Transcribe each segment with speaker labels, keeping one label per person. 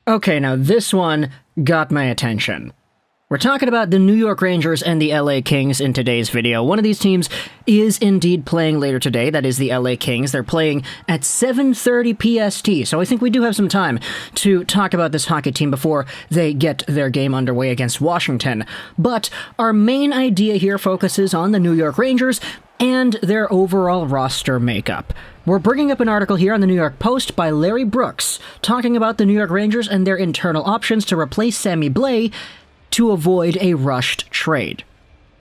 Speaker 1: Okay, now this one got my attention. We're talking about the New York Rangers and the LA Kings in today's video. One of these teams is indeed playing later today, that is the LA Kings. They're playing at 7:30 PST, so I think we do have some time to talk about this hockey team before they get their game underway against Washington. But our main idea here focuses on the New York Rangers and their overall roster makeup. We're bringing up an article here on the New York Post by Larry Brooks, talking about the New York Rangers and their internal options to replace Sammy Blais to avoid a rushed trade.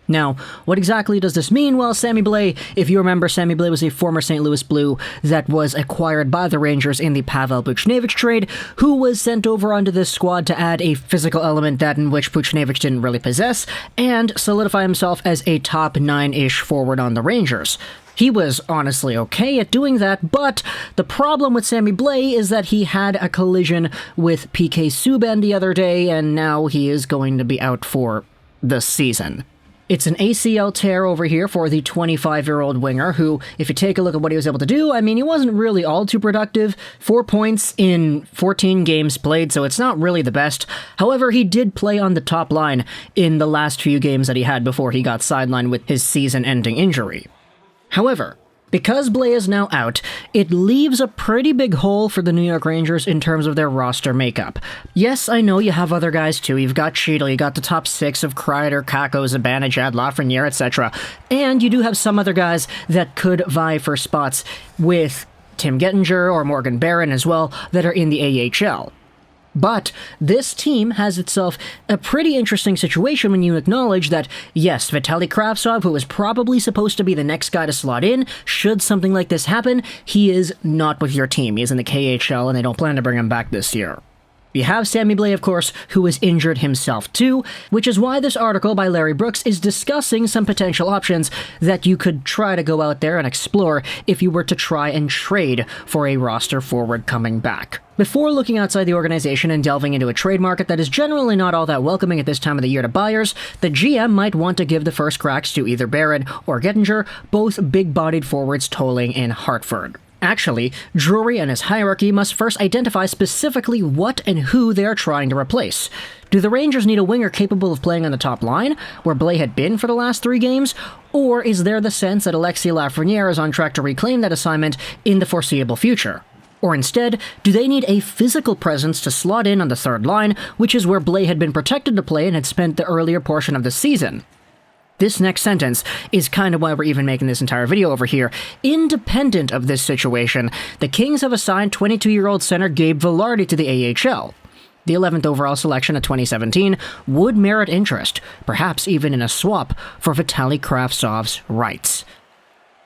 Speaker 1: Now, what exactly does this mean? Well, Sammy Blais, if you remember, Sammy Blais was a former St. Louis Blue that was acquired by the Rangers in the Pavel Buchnevich trade, who was sent over onto this squad to add a physical element that in which Buchnevich didn't really possess, and solidify himself as a top 9-ish forward on the Rangers. He was honestly okay at doing that, but the problem with Sammy Blais is that he had a collision with PK Subban the other day, and now he is going to be out for the season. It's an ACL tear over here for the 25-year-old winger who, if you take a look at what he was able to do, I mean, he wasn't really all too productive. 4 points in 14 games played, so it's not really the best. However, he did play on the top line in the last few games that he had before he got sidelined with his season-ending injury. However, because Blais is now out, it leaves a pretty big hole for the New York Rangers in terms of their roster makeup. Yes, I know you have other guys too. You've got Cheadle, you got the top 6 of Kreider, Kakko, Zibanejad, Lafreniere, etc. And you do have some other guys that could vie for spots with Tim Gettinger or Morgan Barron as well that are in the AHL. But this team has itself a pretty interesting situation when you acknowledge that, yes, Vitali Kravtsov, who is probably supposed to be the next guy to slot in, should something like this happen, he is not with your team. He is in the KHL, and they don't plan to bring him back this year. You have Sammy Blais, of course, who is injured himself too, which is why this article by Larry Brooks is discussing some potential options that you could try to go out there and explore if you were to try and trade for a roster forward coming back. Before looking outside the organization and delving into a trade market that is generally not all that welcoming at this time of the year to buyers, the GM might want to give the first cracks to either Barron or Gettinger, both big-bodied forwards tolling in Hartford. Actually, Drury and his hierarchy must first identify specifically what and who they are trying to replace. Do the Rangers need a winger capable of playing on the top line, where Blais had been for the last 3 games? Or is there the sense that Alexis Lafreniere is on track to reclaim that assignment in the foreseeable future? Or instead, do they need a physical presence to slot in on the third line, which is where Blais had been protected to play and had spent the earlier portion of the season? This next sentence is kind of why we're even making this entire video over here. Independent of this situation, the Kings have assigned 22-year-old center Gabe Villardi to the AHL. The 11th overall selection of 2017 would merit interest, perhaps even in a swap for Vitali Kravtsov's rights.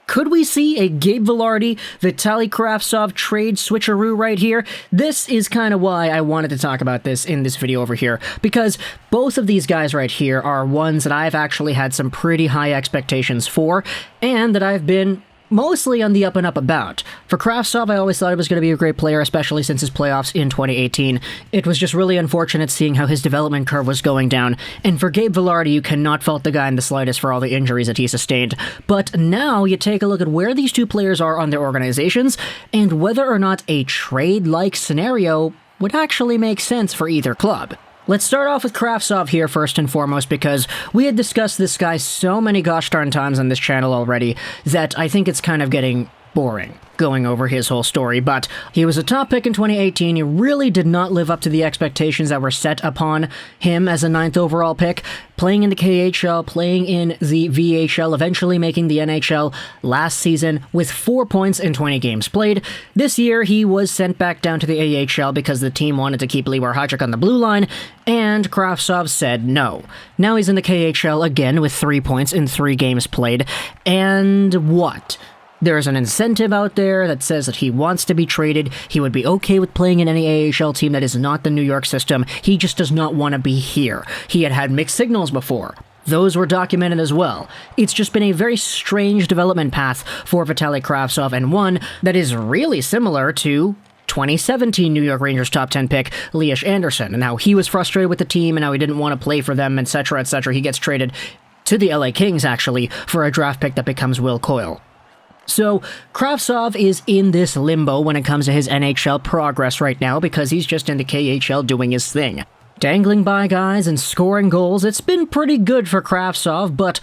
Speaker 1: Could we see a Gabe Villardi, Vitali Kravtsov trade switcheroo right here? This is kind of why I wanted to talk about this in this video over here, because both of these guys right here are ones that I've actually had some pretty high expectations for, and that I've been mostly on the up and up about. For Kravtsov, I always thought he was going to be a great player, especially since his playoffs in 2018. It was just really unfortunate seeing how his development curve was going down. And for Gabe Villardi, you cannot fault the guy in the slightest for all the injuries that he sustained. But now you take a look at where these two players are on their organizations, and whether or not a trade-like scenario would actually make sense for either club. Let's start off with Kravtsov here first and foremost, because we had discussed this guy so many gosh darn times on this channel already that I think it's kind of getting boring going over his whole story. But he was a top pick in 2018. He really did not live up to the expectations that were set upon him as a 9th overall pick, playing in the KHL, playing in the VHL, eventually making the NHL last season with 4 points in 20 games played. This year, he was sent back down to the AHL because the team wanted to keep Libor Hajek on the blue line, and Kravtsov said no. Now he's in the KHL again with 3 points in 3 games played, and what? There's an incentive out there that says that he wants to be traded. He would be okay with playing in any AHL team that is not the New York system. He just does not want to be here. He had had mixed signals before. Those were documented as well. It's just been a very strange development path for Vitali Kravtsov, and one that is really similar to 2017 New York Rangers top 10 pick Lias Andersson, and how he was frustrated with the team and how he didn't want to play for them, etc., etc. He gets traded to the LA Kings, actually, for a draft pick that becomes Will Coyle. So, Kravtsov is in this limbo when it comes to his NHL progress right now because he's just in the KHL doing his thing. Dangling by guys and scoring goals, it's been pretty good for Kravtsov, but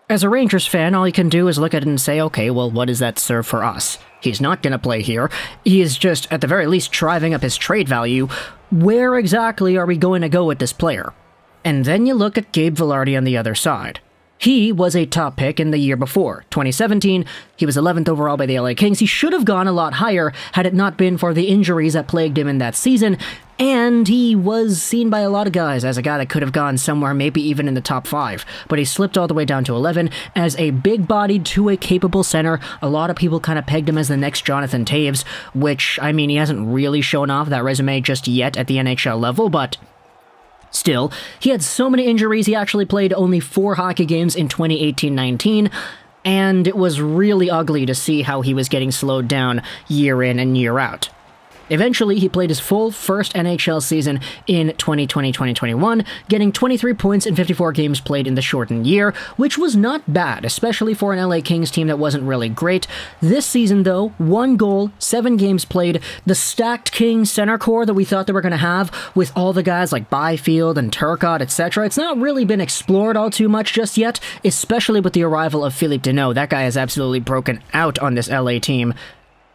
Speaker 1: as a Rangers fan, all you can do is look at it and say, okay, well, what does that serve for us? He's not going to play here. He is just, at the very least, driving up his trade value. Where exactly are we going to go with this player? And then you look at Gabe Vilardi on the other side. He was a top pick in the year before, 2017. He was 11th overall by the LA Kings. He should have gone a lot higher had it not been for the injuries that plagued him in that season, and he was seen by a lot of guys as a guy that could have gone somewhere, maybe even in the top 5. But he slipped all the way down to 11 as a big-bodied, two-way capable center. A lot of people kind of pegged him as the next Jonathan Toews, which, I mean, he hasn't really shown off that resume just yet at the NHL level, but still, he had so many injuries, he actually played only 4 hockey games in 2018-19, and it was really ugly to see how he was getting slowed down year in and year out. Eventually, he played his full first NHL season in 2020-2021, getting 23 points in 54 games played in the shortened year, which was not bad, especially for an LA Kings team that wasn't really great. This season, though, 1 goal, 7 games played, the stacked Kings center core that we thought they were going to have with all the guys like Byfield and Turcotte, etc., it's not really been explored all too much just yet, especially with the arrival of Philippe Deneau. That guy has absolutely broken out on this LA team.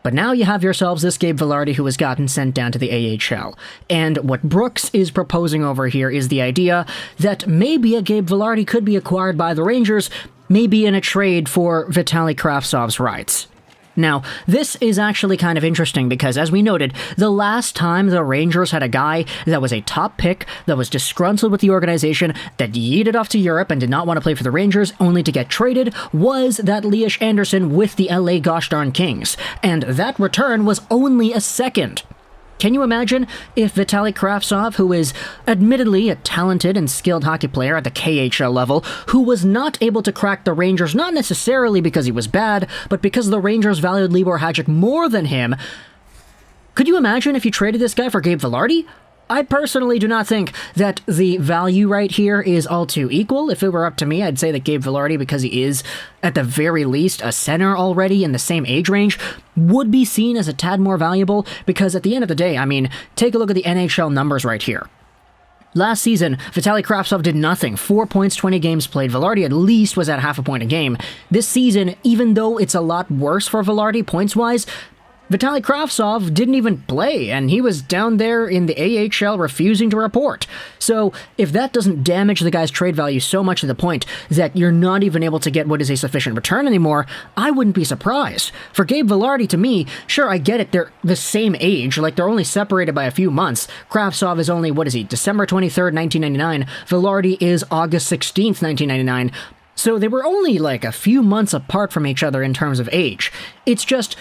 Speaker 1: But now you have yourselves this Gabe Vilardi who has gotten sent down to the AHL. And what Brooks is proposing over here is the idea that maybe a Gabe Vilardi could be acquired by the Rangers, maybe in a trade for Vitali Kravtsov's rights. Now, this is actually kind of interesting because, as we noted, the last time the Rangers had a guy that was a top pick, that was disgruntled with the organization, that yeeted off to Europe and did not want to play for the Rangers, only to get traded, was that Elias Anderson with the LA gosh darn Kings. And that return was only a second. Can you imagine if Vitali Kravtsov, who is admittedly a talented and skilled hockey player at the KHL level, who was not able to crack the Rangers, not necessarily because he was bad, but because the Rangers valued Libor Hajek more than him, could you imagine if you traded this guy for Gabe Vilardi? I personally do not think that the value right here is all too equal. If it were up to me, I'd say that Gabe Vilardi, because he is, at the very least, a center already in the same age range, would be seen as a tad more valuable, because at the end of the day, I mean, take a look at the NHL numbers right here. Last season, Vitali Kravtsov did nothing. 4 points, 20 games played. Vilardi at least was at half a point a game. This season, even though it's a lot worse for Vilardi points-wise, Vitali Kravtsov didn't even play, and he was down there in the AHL refusing to report. So, if that doesn't damage the guy's trade value so much to the point that you're not even able to get what is a sufficient return anymore, I wouldn't be surprised. For Gabe Vilardi, to me, sure, I get it, they're the same age, like they're only separated by a few months. Kravtsov is only, what is he, December 23rd, 1999. Vilardi is August 16th, 1999. So they were only like a few months apart from each other in terms of age. It's just,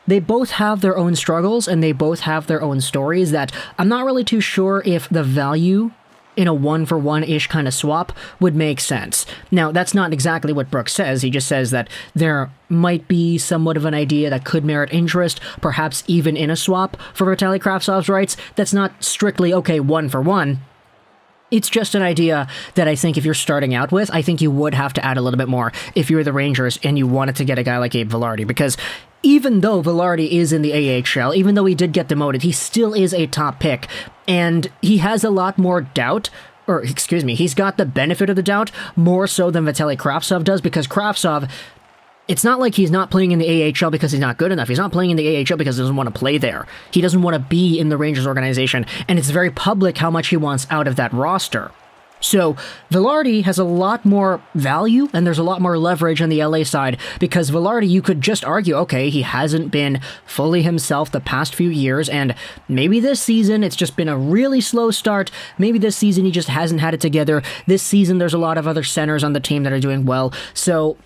Speaker 1: they both have their own struggles, and they both have their own stories that I'm not really too sure if the value in a one-for-one-ish kind of swap would make sense. Now, that's not exactly what Brooks says. He just says that there might be somewhat of an idea that could merit interest, perhaps even in a swap for Vitali Kravtsov's rights. That's not strictly, okay, one-for-one. It's just an idea that I think if you're starting out with, I think you would have to add a little bit more if you're the Rangers and you wanted to get a guy like Gabe Vilardi, because even though Vilardi is in the AHL, even though he did get demoted, he still is a top pick, and he has a lot more doubt, or excuse me, he's got the benefit of the doubt more so than Vitali Kravtsov does, because Kravtsov, it's not like he's not playing in the AHL because he's not good enough. He's not playing in the AHL because he doesn't want to play there. He doesn't want to be in the Rangers organization, and it's very public how much he wants out of that roster. So, Vilardi has a lot more value, and there's a lot more leverage on the LA side, because Vilardi, you could just argue, okay, he hasn't been fully himself the past few years, and maybe this season it's just been a really slow start. Maybe this season he just hasn't had it together. This season there's a lot of other centers on the team that are doing well, so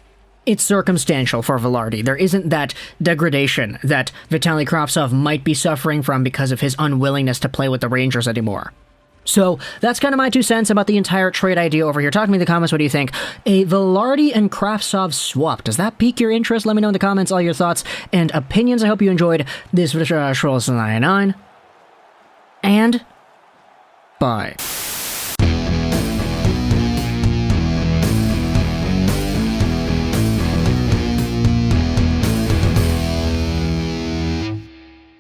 Speaker 1: it's circumstantial for Vilardi. There isn't that degradation that Vitali Kravtsov might be suffering from because of his unwillingness to play with the Rangers anymore. So, that's kind of my 2 cents about the entire trade idea over here. Talk to me in the comments, what do you think? A Vilardi and Kravtsov swap, does that pique your interest? Let me know in the comments all your thoughts and opinions. I hope you enjoyed this video, Schroll99, and bye.